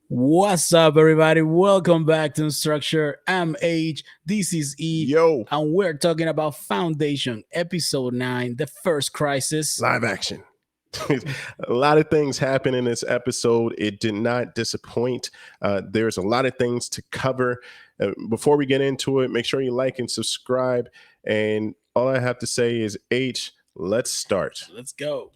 What's up, everybody? Welcome back to Structure. I'm H, this is E, Yo, and we're talking about Foundation, Episode 9, The First Crisis. live action. A lot of things happen in this episode. It did not disappoint. There's a lot of things to cover. Before we get into it, make sure you like and subscribe. And all I have to say is, H, let's start. Let's go.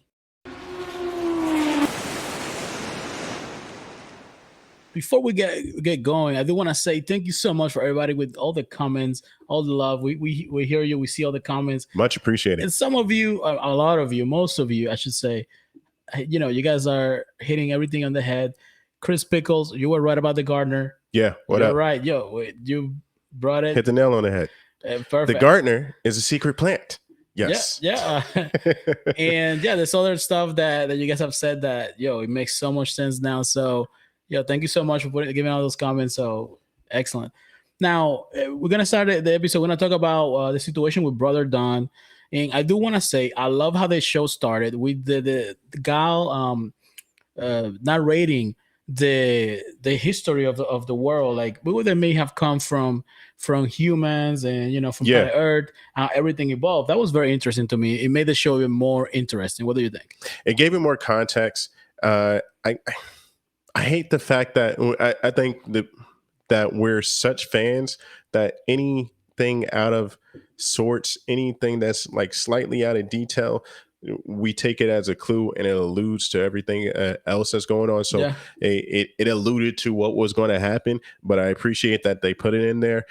Before we get going, I do want to say thank you so much for everybody with all the comments, all the love. We hear you, we see all the comments. Much appreciated. And some of you, a lot of you, most of you, I should say, you guys are hitting everything on the head. Chris Pickles, you were right about the gardener. Yeah, what You're up? right. You brought it. Hit the nail on the head. Perfect. The gardener is a secret plant. Yes. Yeah. And yeah, there's other stuff that you guys have said that, it makes so much sense now. So, thank you so much for giving all those comments. So, excellent. Now, we're going to start the episode. We're going to talk about the situation with Brother Don. And I do want to say, I love how the show started with the Gaal narrating the history of the world, like where they may have come from humans and from planet Earth, how everything evolved. That was very interesting to me. It made the show even more interesting. What do you think? It gave it more context. I hate the fact that I think that we're such fans that anything out of sorts, anything that's like slightly out of detail, we take it as a clue and it alludes to everything else that's going on. So it alluded to what was going to happen, but I appreciate that they put it in there.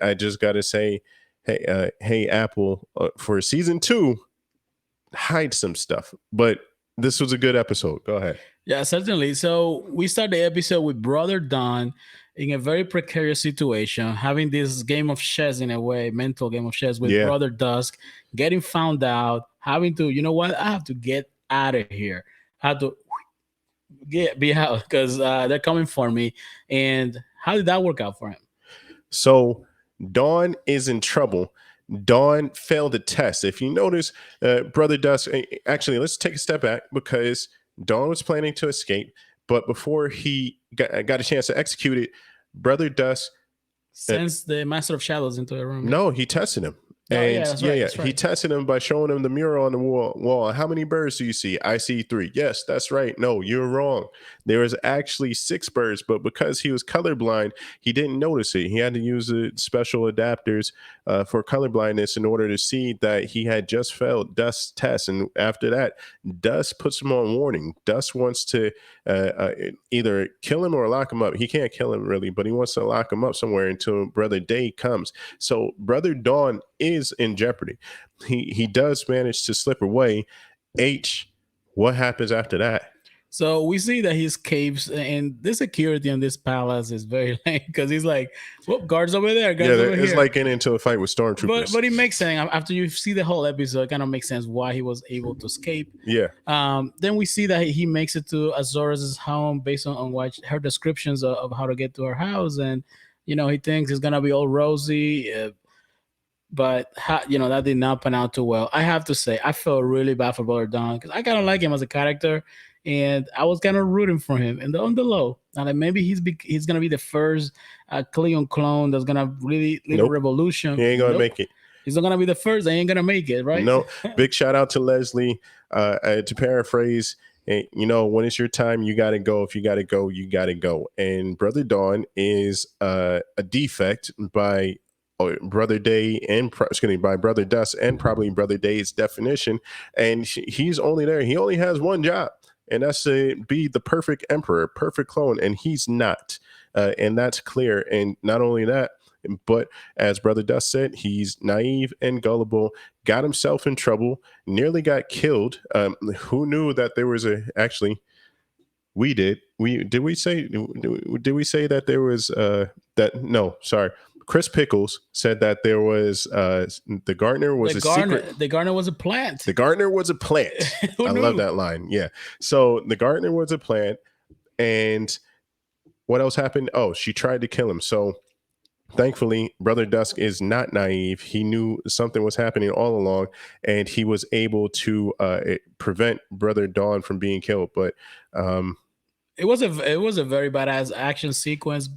I just got to say, hey, Apple, for season 2, hide some stuff, but this was a good episode. Go ahead. Yeah, certainly. So we start the episode with Brother Don in a very precarious situation, having this game of chess in a way, mental game of chess with Brother Dusk, getting found out, having to, you know what, I have to get out of here. I have to be out because they're coming for me. And how did that work out for him? So Dawn is in trouble. Dawn failed the test. If you notice, Brother Dusk, actually, let's take a step back because Dawn was planning to escape, but before he got a chance to execute it, Brother Dusk sends the Master of Shadows into the room. No, he tested him. And he tested him by showing him the mural on the wall. How many birds do you see? I see 3. Yes, that's right. No, you're wrong. There was actually 6 birds, but because he was colorblind, he didn't notice it. He had to use special adapters for colorblindness in order to see that he had just failed Dust's test. And after that, Dust puts him on warning. Dust wants to either kill him or lock him up. He can't kill him really, but he wants to lock him up somewhere until Brother Day comes. So Brother Dawn is in jeopardy. He does manage to slip away. H, what happens after that? So we see that he escapes, and the security in this palace is very lame because he's like, "Whoop, guards over there, guards over here." It's like getting into a fight with stormtroopers. But it makes sense after you see the whole episode. It kind of makes sense why he was able to escape. Yeah. Then we see that he makes it to Azor's home based on what her descriptions of how to get to her house, and he thinks it's gonna be all rosy. But that did not pan out too well. I have to say, I felt really bad for Brother Don because I kind of like him as a character, and I was kind of rooting for him. And on the low, and like maybe he's gonna be the first Cleon clone that's gonna really lead a revolution. He ain't gonna make it. He's not gonna be the first. They ain't gonna make it, right? No. Big shout out to Leslie. To paraphrase, when it's your time, you got to go. If you got to go, you got to go. And Brother Dawn is a defect by Brother Day and by Brother Dust and probably Brother Day's definition. And he's only there. He only has one job, and that's to be the perfect emperor, perfect clone. And he's not. And that's clear. And not only that, but as Brother Dust said, he's naive and gullible, got himself in trouble, nearly got killed. Who knew that there was we did. Did we say that there was no, sorry. Chris Pickles said that there was the gardener was secret. The gardener was a plant. The gardener was a plant. I love that line. Yeah. So the gardener was a plant, and what else happened? Oh, she tried to kill him. So thankfully, Brother Dusk is not naive. He knew something was happening all along, and he was able to prevent Brother Dawn from being killed. But it was a very badass action sequence,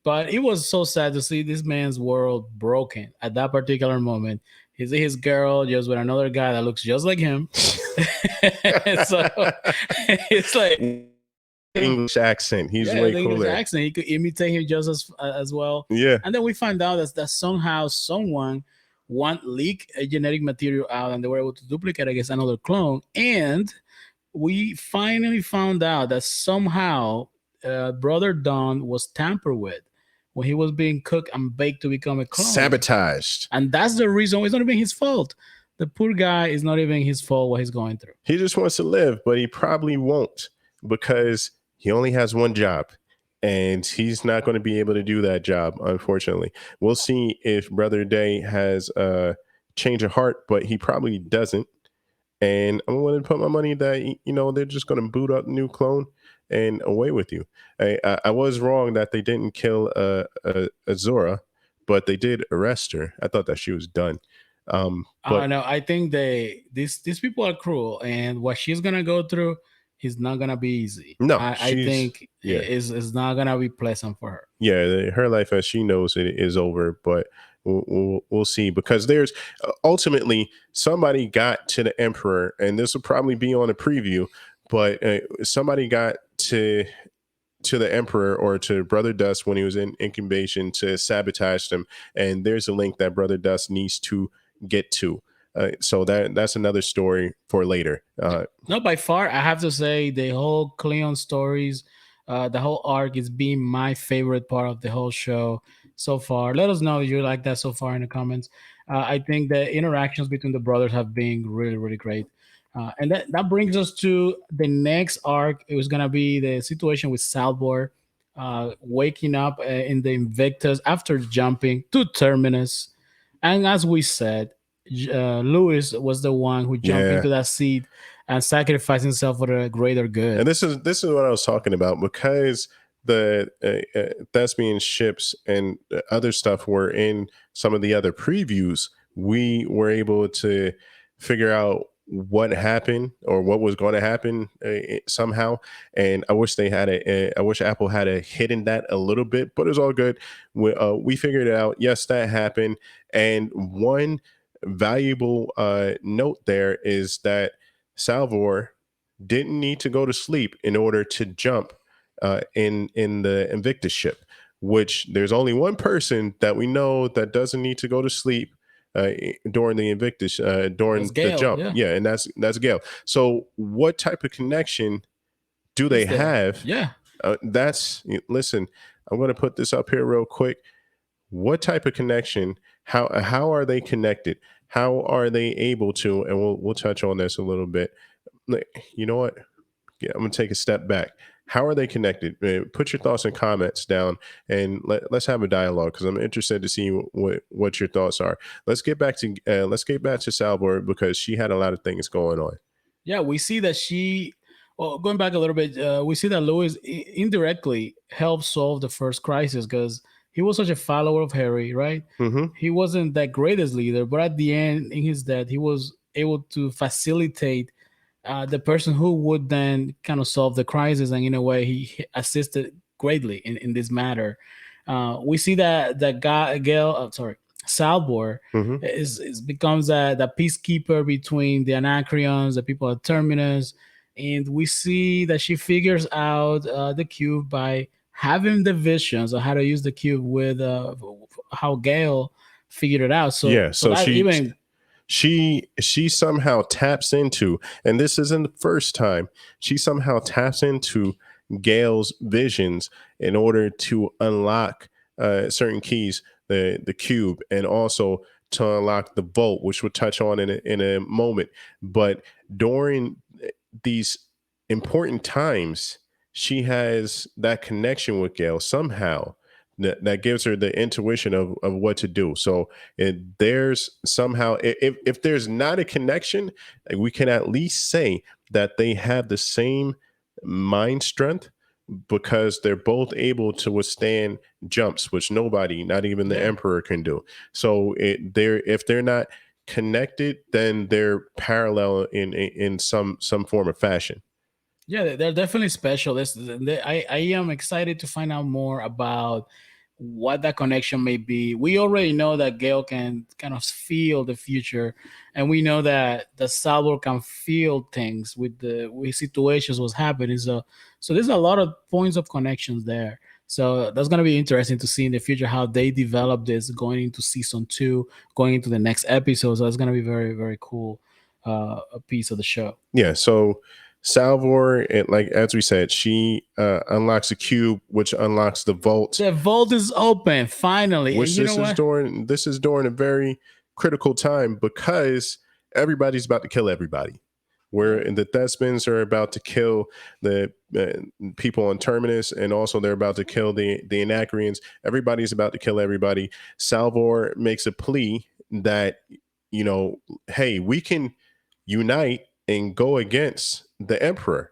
but it was so sad to see this man's world broken at that particular moment. He see his girl just with another guy that looks just like him. So it's like, English accent. He's yeah, way the English cooler. accent. He could imitate him just as well. Yeah. And then we find out that somehow someone want leak a genetic material out, and they were able to duplicate against another clone. And we finally found out that somehow Brother Don was tampered with when he was being cooked and baked to become a clone. Sabotaged. And that's the reason. It's not even his fault. The poor guy is not even his fault what he's going through. He just wants to live, but he probably won't because he only has one job and he's not going to be able to do that job, unfortunately. We'll see if Brother Day has a change of heart, but he probably doesn't. And I'm willing to put my money that, they're just going to boot up new clone and away with you. I was wrong that they didn't kill Azura, but they did arrest her. I thought that she was done. I But don't know. I think these people are cruel, and what she's gonna go through is not gonna be easy. no, I she's, think yeah. it's not gonna be pleasant for her. Yeah, her life as she knows it is over, but we'll see because there's ultimately somebody got to the emperor, and this will probably be on a preview, but somebody got to the emperor or to Brother Dust when he was in incubation to sabotage them, and there's a link that Brother Dust needs to get to. So that's another story for later. No, by far, I have to say the whole Cleon stories, the whole arc is being my favorite part of the whole show so far. Let us know if you like that so far in the comments. I think the interactions between the brothers have been really, really great. And that brings us to the next arc. It was going to be the situation with Salvor waking up in the Invictus after jumping to Terminus. And as we said, Lewis was the one who jumped Yeah. into that seat and sacrificed himself for the greater good. And this is what I was talking about because the Thespian ships and other stuff were in some of the other previews. We were able to figure out what happened or what was going to happen somehow. And I wish I wish Apple had hidden that a little bit, but it's all good. We figured it out. Yes, that happened. And one valuable note there is that Salvor didn't need to go to sleep in order to jump in the Invictus ship, which there's only one person that we know that doesn't need to go to sleep during the Invictus That's during the Gaal, jump. yeah. Yeah, and that's Gail. So what type of connection do they Is there? have? Yeah. Listen, I'm going to put this up here real quick. What type of connection? How are they connected? How are they able to? And we'll touch on this a little bit. You know what? Yeah, I'm gonna take a step back. How are they connected? Put your thoughts and comments down, and let's have a dialogue because I'm interested to see what your thoughts are. Let's get back to Salvor because she had a lot of things going on. Yeah, we see that well, going back a little bit, we see that Lewis indirectly helped solve the first crisis because he was such a follower of Harry, right? Mm-hmm. He wasn't that greatest leader, but at the end, in his death, he was able to facilitate the person who would then kind of solve the crisis, and in a way, he assisted greatly in this matter. We see that Gail, sorry, Salvor Mm-hmm. is becomes the peacekeeper between the Anacreons, the people at Terminus, and we see that she figures out the cube by having the visions of how to use the cube with how Gail figured it out. Yeah. So So that even she somehow taps into, and this isn't the first time, she somehow taps into Gail's visions in order to unlock certain keys, the cube, and also to unlock the vault, which we'll touch on in a moment. But during these important times, she has that connection with Gail somehow that gives her the intuition of what to do. So there's somehow, if there's not a connection, we can at least say that they have the same mind strength because they're both able to withstand jumps, which nobody, not even the yeah. emperor, can do. So if they're not connected, then they're parallel in some form of fashion. Yeah, they're definitely special. I am excited to find out more about what that connection may be. We already know that Gail can kind of feel the future, and we know that the Salvor can feel things with situations what's happening. So there's a lot of points of connections there. So that's gonna be interesting to see in the future how they develop this going into season two, going into the next episode. So that's gonna be very, very cool, a piece of the show. Yeah, so Salvor, like as we said, she unlocks a cube, which unlocks the vault, The vault is open finally, and which you know what? this is during a very critical time because everybody's about to kill everybody. Where Yep. the Thespans are about to kill the people on Terminus, and also they're about to kill the Anacreons. Everybody's about to kill everybody. Salvor makes a plea that, you know, hey, we can unite and go against the Emperor.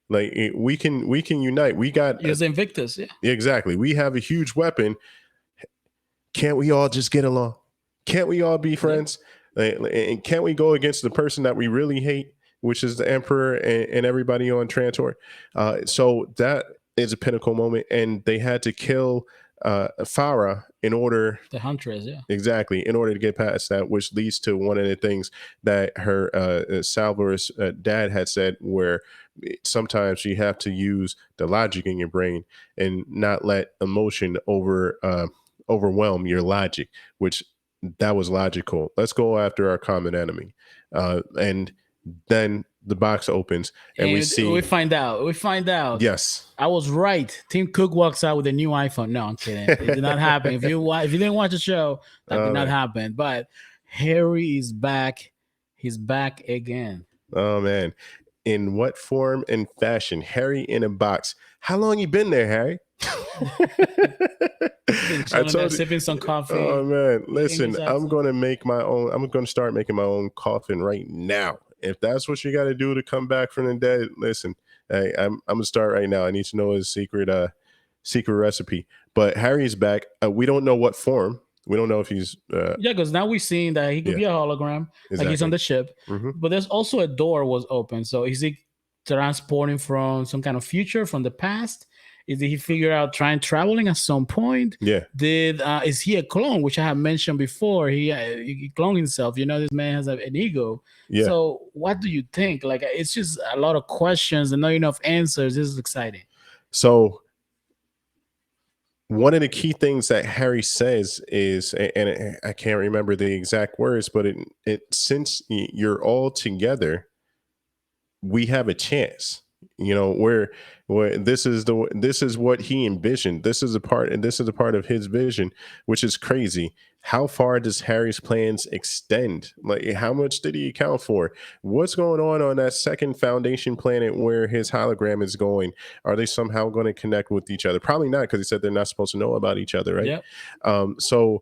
Like we can unite. We got Use Invictus, yeah. exactly. We have a huge weapon. Can't we all just get along? Can't we all be Yep. friends? And can't we go against the person that we really hate, which is the Emperor and everybody on Trantor? So that is a pinnacle moment, and they had to kill Farah in order. The Huntress, yeah. Exactly, in order to get past that, which leads to one of the things that her Salvor's dad had said, where sometimes you have to use the logic in your brain and not let emotion overwhelm your logic, which that was logical. Let's go after our common enemy. And then the box opens and we And we see, find out. We find out. yes. I was right. Tim Cook walks out with a new iPhone. No, I'm kidding. It did not happen. If you didn't watch the show, that did not Man. happen. But Harry is back. He's back again. Oh man. In what form and fashion? Harry in a box. How long you been there, Harry? Been I chilling there, told you. sipping some coffee. Oh man, eating listen, his I'm accent. going to make my own. I'm going to start making my own coffin right now. If that's what you got to do to come back from the dead, listen, hey, I'm gonna start right now. I need to know his secret recipe. But Harry's back. We don't know what form. We don't know if he's Yeah, because now we've seen that he could yeah, be a hologram, like he's on exactly. the ship. Hmm. But there's also a door was open. So is he transporting from some kind of future, from the past? Is he figure out trying traveling at some point? Yeah, Did is he a clone, which I have mentioned before? He cloned himself. You know, this man has an ego. yeah. So what do you think? Like it's just a lot of questions and not enough answers. This is exciting. So one of the key things that Harry says is, and I can't remember the exact words, but it since you're all together, we have a chance. You know, where this is what he envisioned. This is a part, and this is a part of his vision, which is crazy. How far does Harry's plans extend? Like, how much did he account for? What's going on that second Foundation planet where his hologram is going? Are they somehow going to connect with each other? Probably not, because he said they're not supposed to know about each other, right? Yep. So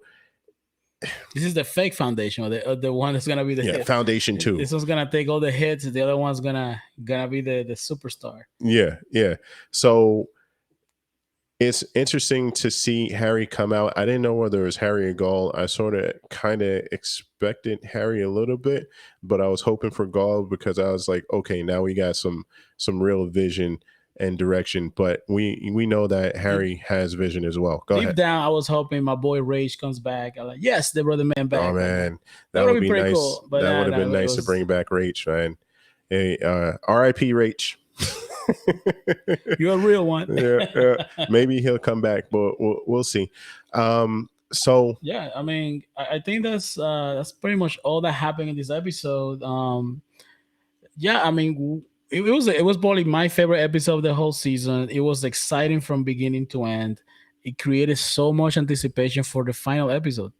This is the fake foundation, or the one that's gonna be the yeah, hit. Foundation 2. This one's gonna take all the hits. The other one's gonna be the superstar. Yeah, yeah. So it's interesting to see Harry come out. I didn't know whether it was Harry or Gaul. I sort of kind of expected Harry a little bit, but I was hoping for Gaul because I was like, okay, now we got some real vision and direction. But we know that Deep, Harry has vision as well. Go deep ahead. down, I was hoping my boy Rage comes back. I'm like, yes, they brought the man Oh back. Like man, that that would would be be pretty nice. cool. But That would have been it nice to was bring back Rach, man. Hey, R.I.P. Rach. you're a real one. Yeah, yeah. Maybe he'll come back, but we'll see. So Yeah, I mean, I think that's pretty much all that happened in this episode. Yeah, I mean, it was probably my favorite episode of the whole season. It was exciting from beginning to end. It created so much anticipation for the final episode.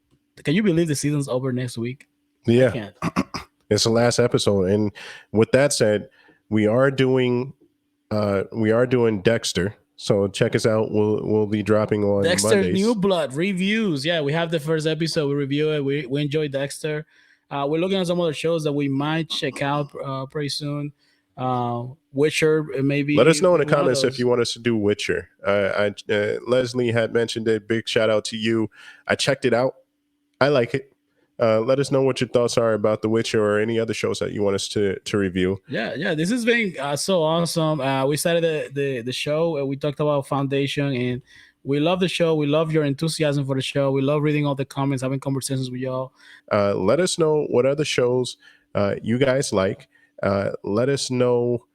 Can you believe the season's over next week? I yeah, can't. it's the last episode, and with that said, we are doing Dexter. So check us out. We'll be dropping on Dexter New Mondays. Blood reviews. Yeah, we have the first episode. We review it. We enjoy Dexter. We're looking at some other shows that we might check out pretty soon. Witcher, Let us maybe know in the one of comments if those. you want us to do Witcher. Leslie had mentioned it. Big shout out to you. I checked it out. I like it. Let us know what your thoughts are about The Witcher or any other shows that you want us to review. Yeah. This has been so awesome. We started the show. We talked about Foundation, and we love the show. We love your enthusiasm for the show. We love reading all the comments, having conversations with y'all. Let us know what other shows you guys like. Let us know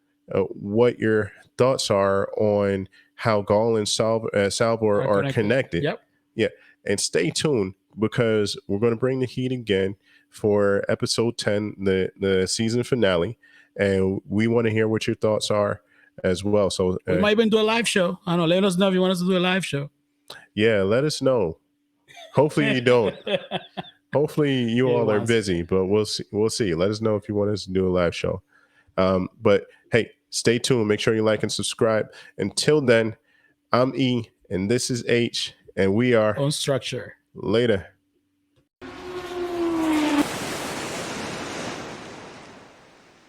what your thoughts are on how Gaul and Salvor are connected. Yep. Yeah. And stay tuned because we're going to bring the heat again for episode 10, the season finale. And we want to hear what your thoughts are as well. So we might even do a live show. I don't know. Let us know if you want us to do a live show. Yeah, let us know. Hopefully you don't. Hopefully you all are busy, but we'll see. We'll see. Let us know if you want us to do a live show. But hey, stay tuned. Make sure you like and subscribe. Until then, I'm E and this is H, and we are On Structure. Later.